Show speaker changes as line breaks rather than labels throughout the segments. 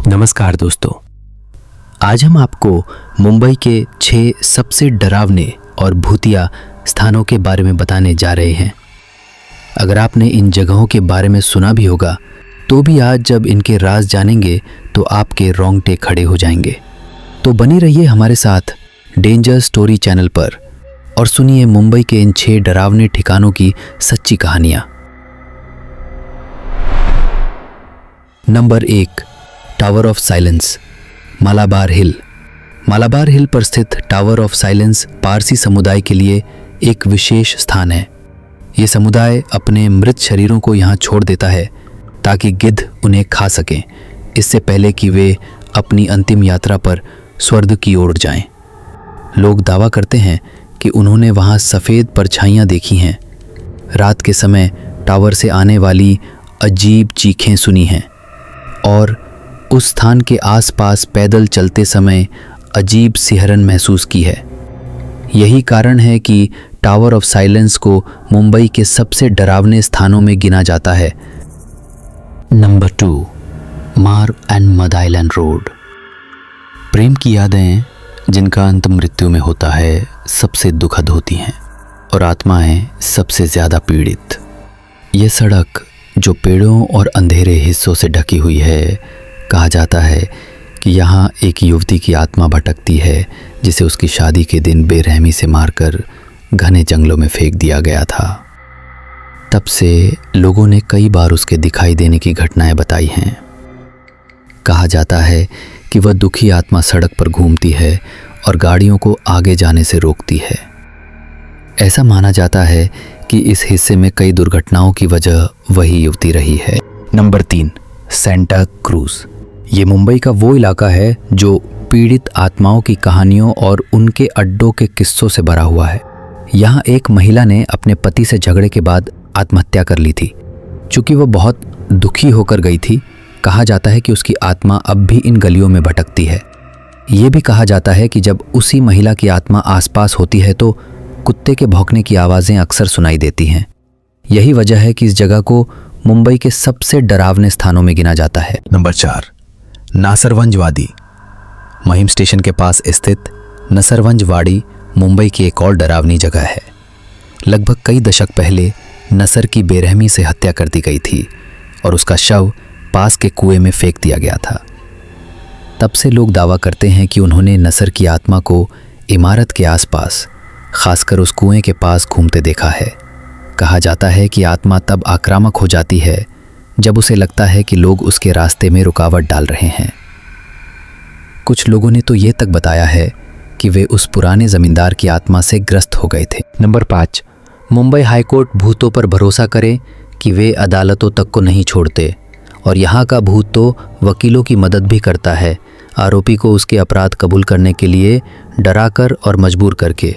नमस्कार दोस्तों, आज हम आपको मुंबई के 6 सबसे डरावने और भूतिया स्थानों के बारे में बताने जा रहे हैं। अगर आपने इन जगहों के बारे में सुना भी होगा तो भी आज जब इनके राज जानेंगे तो आपके रोंगटे खड़े हो जाएंगे। तो बने रहिए हमारे साथ डेंजर स्टोरी चैनल पर और सुनिए मुंबई के इन 6 डरावने ठिकानों की सच्ची कहानियां। Number 1, tower of silence, Malabar Hill. Malabar Hill पर स्थित टावर ऑफ साइलेंस पारसी समुदाय के लिए एक विशेष स्थान है। ये समुदाय अपने मृत शरीरों को यहाँ छोड़ देता है ताकि गिद्ध उन्हें खा सकें, इससे पहले कि वे अपनी अंतिम यात्रा पर स्वर्ग की ओर जाएं। लोग दावा करते हैं कि उन्होंने वहाँ सफ़ेद परछाइयाँ देखी हैं, रात के समय टावर से आने वाली अजीब चीखें सुनी हैं और उस स्थान के आसपास पैदल चलते समय अजीब सिहरन महसूस की है। यही कारण है कि टावर ऑफ साइलेंस को मुंबई के सबसे डरावने स्थानों में गिना जाता है। नंबर 2, मार्ग एंड मद आइलैंड रोड। प्रेम की यादें जिनका अंत मृत्यु में होता है सबसे दुखद होती हैं और आत्माएं सबसे ज़्यादा पीड़ित। ये सड़क जो पेड़ों और अंधेरे हिस्सों से ढकी हुई है, कहा जाता है कि यहाँ एक युवती की आत्मा भटकती है जिसे उसकी शादी के दिन बेरहमी से मारकर घने जंगलों में फेंक दिया गया था। तब से लोगों ने कई बार उसके दिखाई देने की घटनाएं बताई हैं। कहा जाता है कि वह दुखी आत्मा सड़क पर घूमती है और गाड़ियों को आगे जाने से रोकती है। ऐसा माना जाता है कि इस हिस्से में कई दुर्घटनाओं की वजह वही युवती रही है। Number 3, Santa cruise. ये मुंबई का वो इलाका है जो पीड़ित आत्माओं की कहानियों और उनके अड्डों के किस्सों से भरा हुआ है। यहाँ एक महिला ने अपने पति से झगड़े के बाद आत्महत्या कर ली थी। चूँकि वह बहुत दुखी होकर गई थी, कहा जाता है कि उसकी आत्मा अब भी इन गलियों में भटकती है। ये भी कहा जाता है कि जब उसी महिला की आत्मा आसपास होती है तो कुत्ते के भौंकने की आवाज़ें अक्सर सुनाई देती हैं। यही वजह है कि इस जगह को मुंबई के सबसे डरावने स्थानों में गिना जाता है। नंबर 4, नासरवंज वादी। महिम स्टेशन के पास स्थित नसरवंज वाड़ी मुंबई की एक और डरावनी जगह है। लगभग कई दशक पहले नसर की बेरहमी से हत्या कर दी गई थी और उसका शव पास के कुएं में फेंक दिया गया था। तब से लोग दावा करते हैं कि उन्होंने नसर की आत्मा को इमारत के आसपास, खासकर उस कुएं के पास घूमते देखा है। कहा जाता है कि आत्मा तब आक्रामक हो जाती है जब उसे लगता है कि लोग उसके रास्ते में रुकावट डाल रहे हैं। कुछ लोगों ने तो ये तक बताया है कि वे उस पुराने जमींदार की आत्मा से ग्रस्त हो गए थे। नंबर 5, मुंबई हाईकोर्ट भूतों पर भरोसा करे कि वे अदालतों तक को नहीं छोड़ते और यहाँ का भूत तो वकीलों की मदद भी करता है, आरोपी को उसके अपराध कबूल करने के लिए डराकर और मजबूर करके।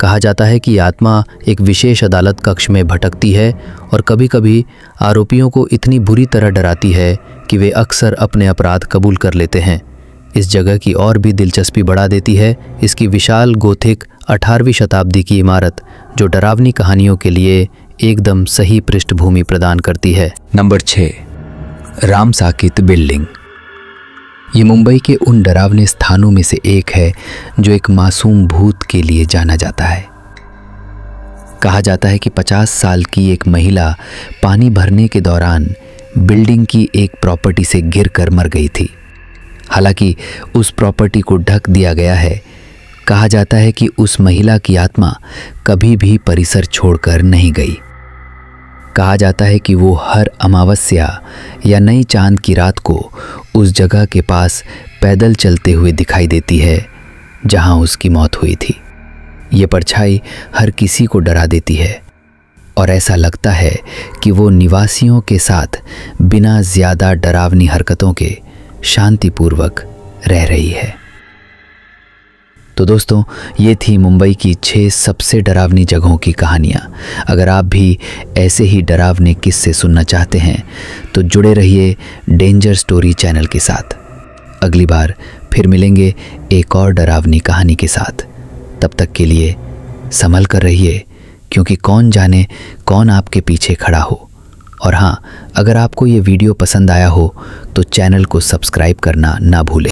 कहा जाता है कि आत्मा एक विशेष अदालत कक्ष में भटकती है और कभी-कभी आरोपियों को इतनी बुरी तरह डराती है कि वे अक्सर अपने अपराध कबूल कर लेते हैं। इस जगह की और भी दिलचस्पी बढ़ा देती है इसकी विशाल गोथिक 18वीं शताब्दी की इमारत, जो डरावनी कहानियों के लिए एकदम सही पृष्ठभूमि प्रदान करती है। Number 6, Ram Saket building. ये मुंबई के उन डरावने स्थानों में से एक है जो एक मासूम भूत के लिए जाना जाता है। कहा जाता है कि 50 साल की एक महिला पानी भरने के दौरान बिल्डिंग की एक प्रॉपर्टी से गिरकर मर गई थी। हालांकि उस प्रॉपर्टी को ढक दिया गया है। कहा जाता है कि उस महिला की आत्मा कभी भी परिसर छोड़कर नहीं गई। कहा जाता है कि वो हर अमावस्या या नई चांद की रात को उस जगह के पास पैदल चलते हुए दिखाई देती है जहां उसकी मौत हुई थी। ये परछाई हर किसी को डरा देती है और ऐसा लगता है कि वो निवासियों के साथ बिना ज़्यादा डरावनी हरकतों के शांतिपूर्वक रह रही है। तो दोस्तों, ये थी मुंबई की 6 सबसे डरावनी जगहों की कहानियाँ। अगर आप भी ऐसे ही डरावने किस्से सुनना चाहते हैं तो जुड़े रहिए डेंजर स्टोरी चैनल के साथ। अगली बार फिर मिलेंगे एक और डरावनी कहानी के साथ। तब तक के लिए संभल कर रहिए, क्योंकि कौन जाने कौन आपके पीछे खड़ा हो। और हाँ, अगर आपको ये वीडियो पसंद आया हो तो चैनल को सब्सक्राइब करना ना भूलें।